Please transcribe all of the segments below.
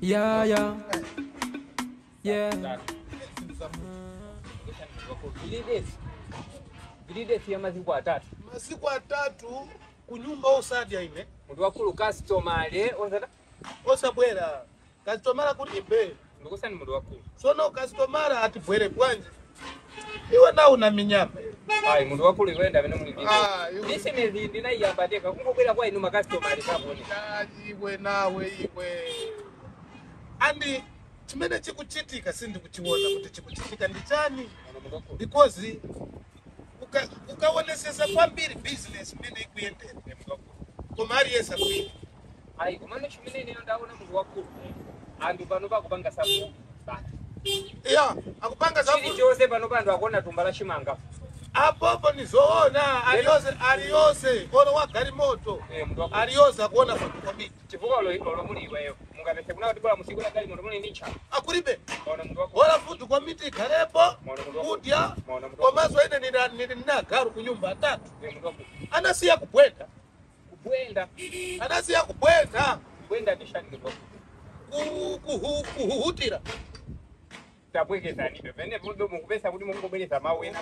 Yeah, yeah. Yeah. Bilide siya masiku atatu. Masiku atatu kunyumba osadi aine. Mundu wakulu customer ale onzata. Osabwera. Customer kulibe. Ndukusani mundu wakulu. Sono customer atibwere bwanje. Iwe na una minyama. Ai mundu wakulu iwenda bene muli bizi. Iwe. Business ndina iyambateka kungobwera kwa inu customer ale kabone. Iwe nawe iwe. Andi chimene chikuchitika sindi kuchiona kuti chikuchitika ndichani. Because ukaonesesa kwambiri business mene ikuyendera. Komari yesa kuyi. Ai kumane chimene ine ndaona mundu wakulu. Andu pano pakupanga sabu. Yeah, akupanga sabu. Chili chose pano pandu akona tumbala chimanga. Apopo nizoona aliyose olo wa gari moto aliyose akuona fotokopi chifuka lo muli iweyo mungapese kuna kuti bora musiku la gari moto muli ndicha akuribe wala fotokopi garepo kudya komaso ine nina garu kunyumba atatu anasiya kubwenda anasiya kubwenda dishani kuhutira tabwekeza nipe pene mudo mukupesa kuti mungobeleza mawu ena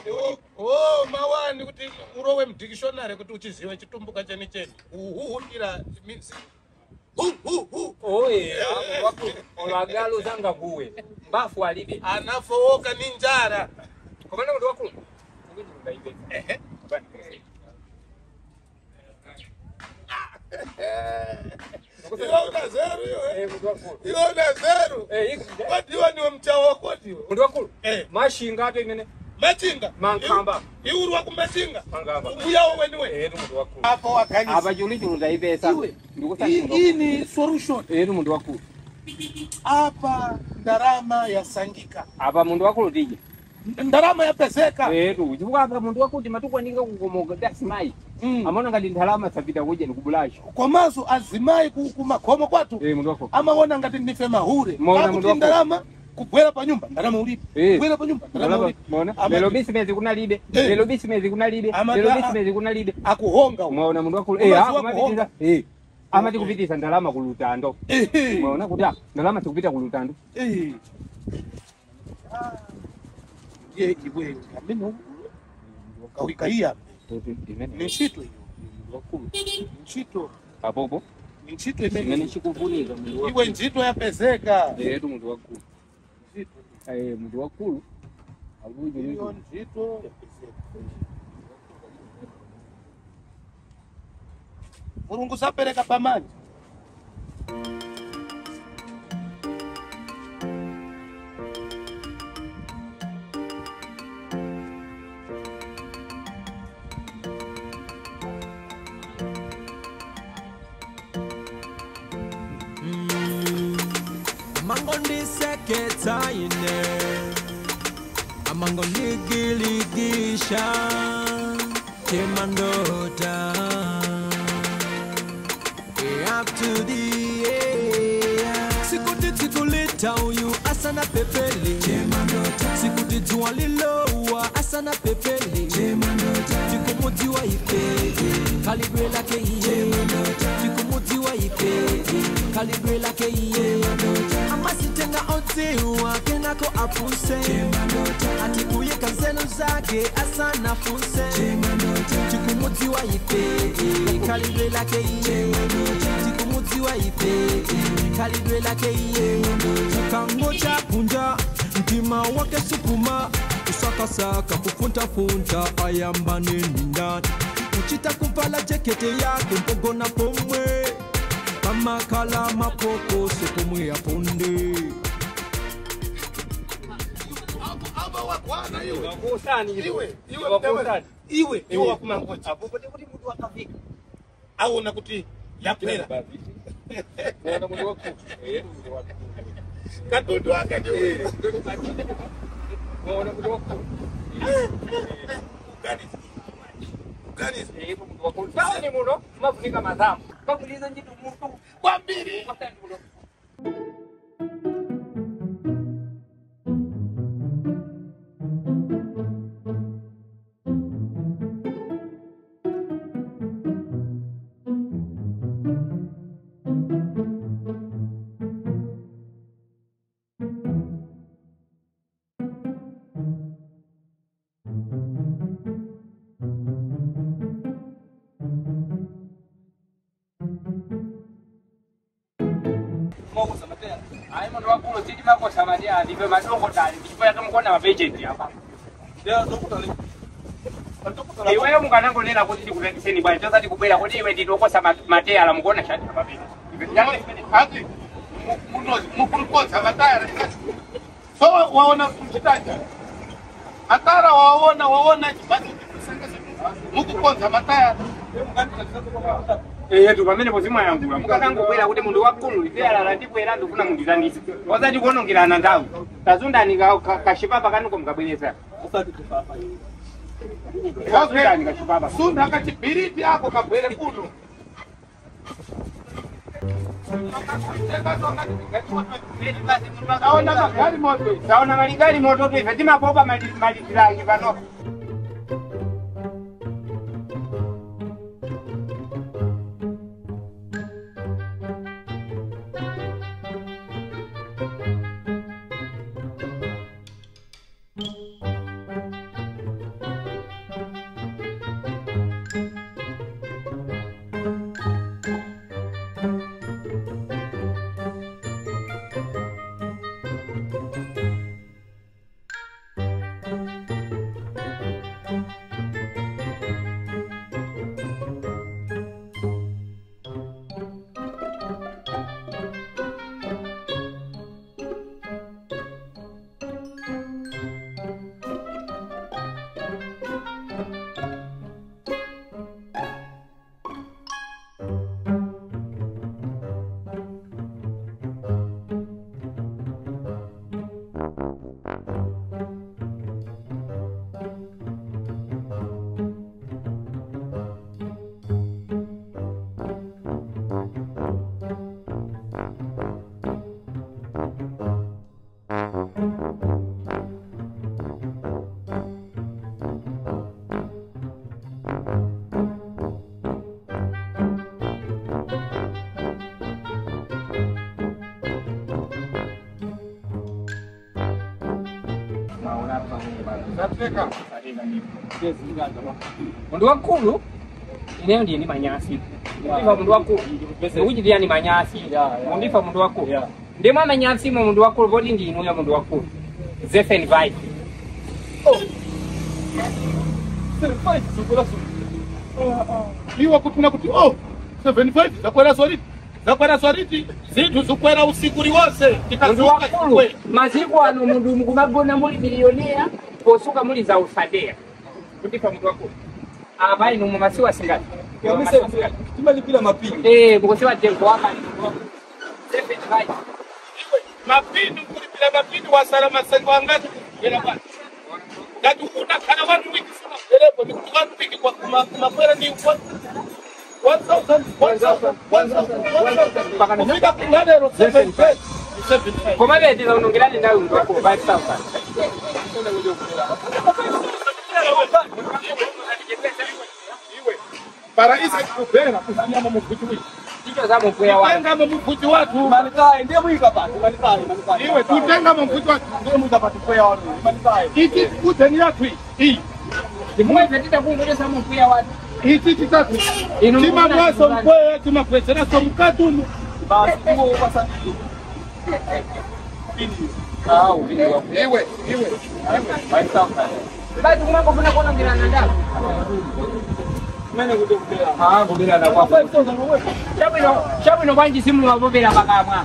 mawani kuti urowe mdictionary kuti uchiziwe chitumbuka cheni uhutira means olagalo zanga kuwe mbafu alibe anafowoka ninjara komanda mudu wakulu ngaibe Iona zero. What you want mchawa kwati we? Mundu wakulu? Mashinga ato imene. Machinga? Mankamba. Iuru wa kumashinga? Mankamba. Umuyawo weniwe? Mundu wakulu. Hapo wakanyisa. Aba chulu zaibesa. Hii ni solution. Mundu wakulu. Hapa ndarama ya sangika. Aba mundu wakulu tije. Ndarama ya peseka. Chifuka apa mundu wakulu matukwanika kukomoga dasimai. Amona ngati ndalama sapita kuja nikubulashi. Komaso azimai kumakomo kwatu. Mundu wakulu. Amaona ngati ndife mahure. Akuti ndalama kubwera pa nyumba ndalama ulipe. Kubwera pa nyumba ndalama ulipe. Mona. Lelo business kunalibe. Lelo business kunalibe. Lelo business kunalibe. Akuhonga. Umeona mundu wakulu. Amapitisa. Amati kupitisa ndalama kulutando. Umeona kuti ndalama sikupita kulutando. Iwe ameno kawikaiya nchito hiyo wakulu nchito apopo nchito imene chikuvunika iwe nchito yapezeka mundu wakulu mundu wakulu abuje hiyo nchito yapezeka Mulungu sapereka pamani Amangondi seketa ine Amangondi giligisha Chemandota Up to the air Sikuti titulita uyu asana pepele Chemandota Sikuti tuwalilowa asana pepele Chemandota Chikumudiwa ipe Kalibre lake iye Chemandota Chikumudiwa ipe Kalibre lake iye Amasitenga otewa kenako apuse Atikuye kanselo zake asana fuse Chikumudiwa ipe Kalibre lake iye Chikumudiwa ipe Kalibre lake iye Chikangocha punja Ntima wake sukuma Usakasaka kufunta ayamba nindani Uchita kuvala jekete yake mpogo na pomwe Kama kala mapoko sukumwe ya ponde Aba wakwana iwe wakusani iwe wakumangocha apopo kuti mudu wakafika aona kuti yapera mundu wakulu katoto akadiwe muona mundu wakulu Kanisa mundu wakulu sawa muno mafunika mazamu kakuliza njitu mutu kwambiri moko samatea. Ai mundu wakulu titi mako samadia ndive madoko tali. Ndipoya tumukona mabejenti hapa. Ndio ndokutali. Iwe mukanango nena kuti ndikutekiseni bwana. Choza tikubwera kuti iwe nditokosa matea ala mukona shati mabejenti. Hadi mukurukoza matayara so waona kuchitaja atara waona chibati mukukonza matayara tu pamene pozimwa yangu mukanango bwera kuti mundu wakulu ipera la ndibwera ndofuna munditandise waza tikonongerana ndawu tazundani kashipapa kanuko mukabweresa Asante kupapa. tazundani kashipapa sunda kachibiriti ako kabwere kuno taona magari moto taona maligari moto tu ifetima boba malizirangi pano mundu wakulu eneo ndiye ni manyasi ndifa mundu wakulu nikuchitia ni manyasi ndifa mundu wakulu ndimwe manyasi mwe mundu wakulu poti ndinu ya mundu wakulu Zefen Vibe iwa kutuna kuti 75 zakwera swariti zinthu zikwera usiku liwonse mundu wakulu maziku ano mundu mukumagona muli milionea posuka muli za usadea ndifa mundu wakulu abai numu masiwa singati Tumalipila mapini. mukosiwa jengo waka Zefen Vibe mapindu kulipila mapindu wasala masengo angati kukwera bwana ngati unakhala wanu wiki sima kulepo ni kuti wanu wiki kwa kumakwera ni 1,000 kufika kungadero 7,500 koma beteza unongirani ndawe mundu wakulu 5,000 para isa kubera kusinyama mukhuti wiki ndicho za mupweya wanu tenga mukhuti watu Manikai ndiye mwika pati. Manikai. iwe tutenga mukhuti watu Ndiye mwika pati kwa yao. Manikai. ichi kuteni yatu hii ndimweteta kungotosa mupweya wanu ichi chitatu Inu chimabwaso mkweya chimakweseraso mkatumu Basi tuo pasani. iwe 5,000. basi kumangofuna kuonongerana ndawe Mene kutokubela. kubira na kwa chabwino bwanji simu ngabobera pakamwa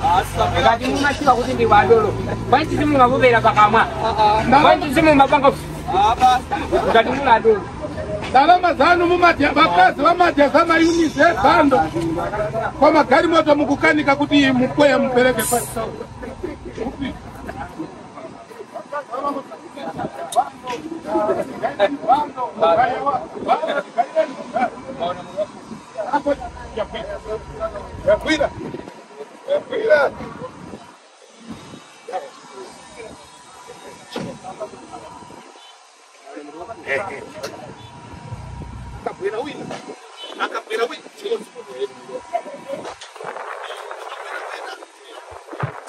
ngati mumashiwa kuti ndi wadolo bwanji simu ngabobera pakamwa bwanji simu mabanga ngati mula adolo ndalama zanu mumadya bakazi vamadya za mayuniti ezando kwa magari moto mukukanika kuti mukweya mupereke 5,000 yakwira akabwira wina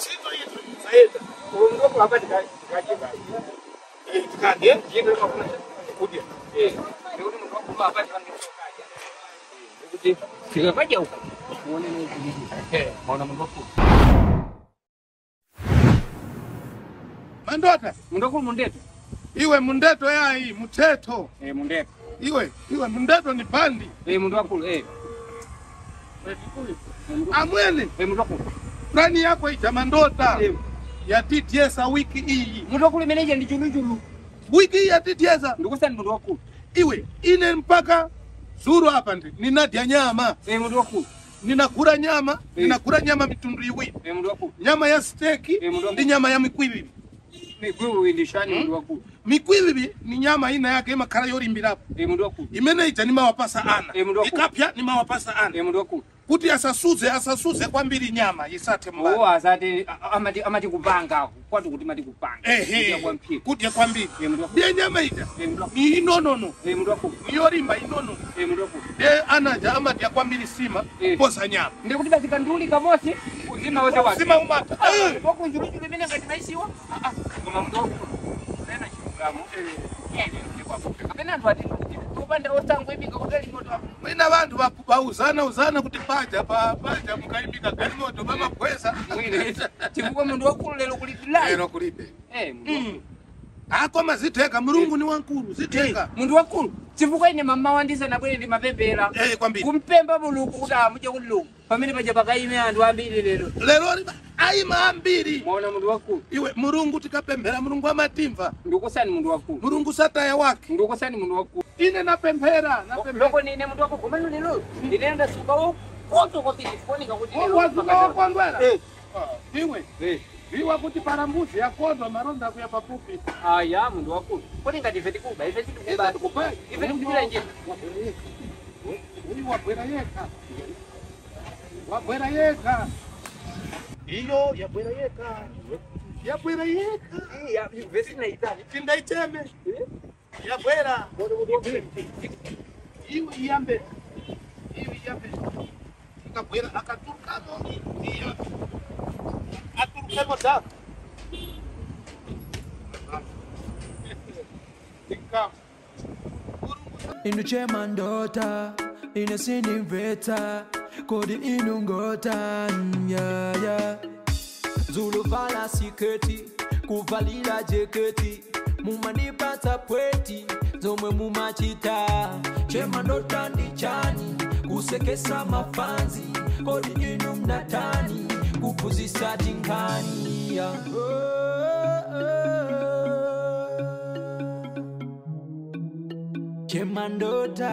chito itu zaenda ngoko hapa tikajika tikadye jiko kwa kudia ndio mtu kwa hapa tikajika kuti tikafanya huko muone ni maona mambo Mandota. Mundu wakulu mundeto. Iwe mundeto yai, muteto. Mundeto. Iwe mundeto ni bandi. Mundu wakulu Amwene. Mundu wakulu. Plani yako ita Mandota. Ya TTS wiki hii. Mundu wakulu meneja ndi chulu. Wiki hii ya TTS. Ndikusani mundu wakulu. Iwe ine mpaka zuru hapa ndi. Ninadya nyama. Mundu wakulu. Ninakula nyama, ninakula nyama mitundu iwili. Mundu wakulu. Nyama ya steki ndi nyama ya mikwibibi. Mikwibibi ndi shani mundu wakulu. Mikwibibi ni nyama ina yake makara yori mbirapo. Mundu wakulu. Imene ita ni mawapasa ana. Ikapya ni mawapasa ana. Mundu wakulu. Kuti asasuze kwa mbili nyama isate mbali. Asate amati kupanga kwatu kuti mati kupanga. Kuti kwa mbili. Ndiye nyama ita. Ni inonono. Ni yorimba inonono. Ndiye anaja amati kwa mbili sima posa nyama. Ndiye kuti basi kanduli kamosi uzima wote wake. Sima umata. Wako njuru mene ngati maisiwa. Koma mdogo. Nena chikamu. Kapena ndo ati kupanda osango ibika kutali moto hapo. Mwina bantu bauzana kuti paja mukaibika gari moto bama kweza. Chifuko mundu wakulu lelo kulipila. Lelo kulipe. Ako maziteka mulungu ni wankulu ziteka. Mundu wakulu. Chifuko ine mama wandisa na bwene ndi mapembera. Kwambiri. Kumpemba mulungu kuti amuje kulungu. Pamene paja pakaime andu ambiri lelo. Lelo aima ambiri. Muona mundu wakulu. Iwe mulungu tikapembera mulungu amatimva. Ndikusani mundu wakulu. Mulungu sataya wake. Ndikusani mundu wakulu. Ine napembera. Loko nine mundu wakulu komano lelo. Ndinenda suka koto kuti ifonika kuti. Wazuka wakondwera. Iwe. Iwa kuti parambuzi yakondo maronda kuya papupi. Aya mundu wakulu. Kodi ngati ife tikuba, ife tikuba. Ife tikupita nje. Uyu wabwera yeka. Iyo yabwera yeka. Yabwera yeka. Ya vesi na itani. Tinda iteme. Yabwera. Iyo iyambe. Akabwera akaturuka noni. Iyo. Aturuke moda. Inuche Mandota, inesini mveta, kodi inungota, yeah. Zulu vala siketi, kuvalila jeketi, mumanipata pweti, zomwe mumachita. Che Mandota ndi chani, kusekesa mafanzi, kodi inu mnatani, kupuzisa tinkani, yeah. Che Mandota.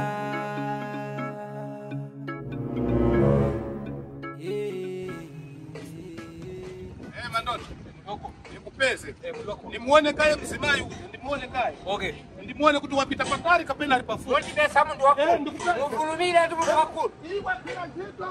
Mandota. Nikupeze. Nimuone kaye mzimayu, nimuone kaye. Okay. Nimuone kuti wapita patari kapena ali pafupi. Woti pesa mundu wakulu. Mufulumira ndi mundu wakulu. Iwa kila kitu.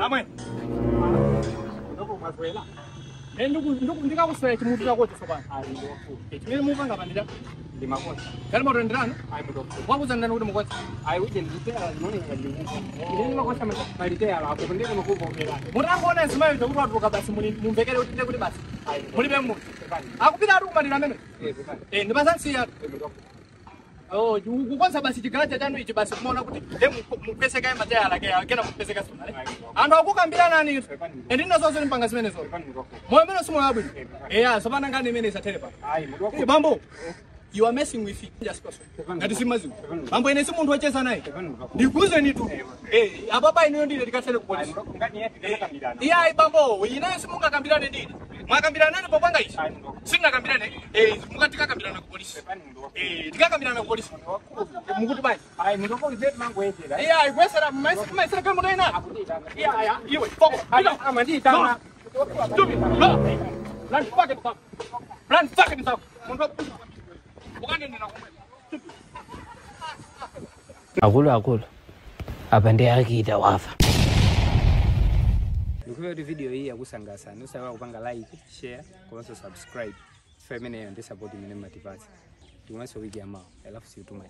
Amwe. Ndugu ndikakuswera chimutu chako chisopana. Chimene mupanga pandira ndi makoti. Kali moto ndirano? Wakuza ndani kuti mukoti. Ayi uje nditera noni ngadivuka. Ndini makoti malitera apo ndiko mukuvomera. Mutangona zimayo kuti watuka basi mumvekere kuti kuti basi. Mulibe mu. Akupita ari kumalira amene. Ndibasansiya. Oh, kukonza basi chigaraja chanu ichi basi kuona kuti mupeseka ya mataya lake akena mupeseka sona. Andu akukambira nani? Ndina zonse mpanga zimene zo. Moyo mene simu yabwi. Sapana ngani imene satere pa. Bambo. You are messing with it. Just person. Ngati simazi. Bambo ine si munthu wacheza naye. Ndikuze ni tu. Ababa ine ndile ndikasele ku polisi. Bambo, ine simunga kambirane ndini. Mwakambirana nani popanga ichi? Singa kambirane. Mukatika kambirana ku polisi. Tikakambirana ku polisi. Mukuti basi. Mundu wakulu zetu mangu yetera. Kwesera maisera kama ndayina. Iwe. Amandi tama. Run fucking stop. Akulu. Apa ndi akita wafa. Ndikuwa video hii yakusangasa. Nusawa kupanga like, share, komanso subscribe. Femene ndi support mene motivate. Tumaso wiki amao. I love you too much.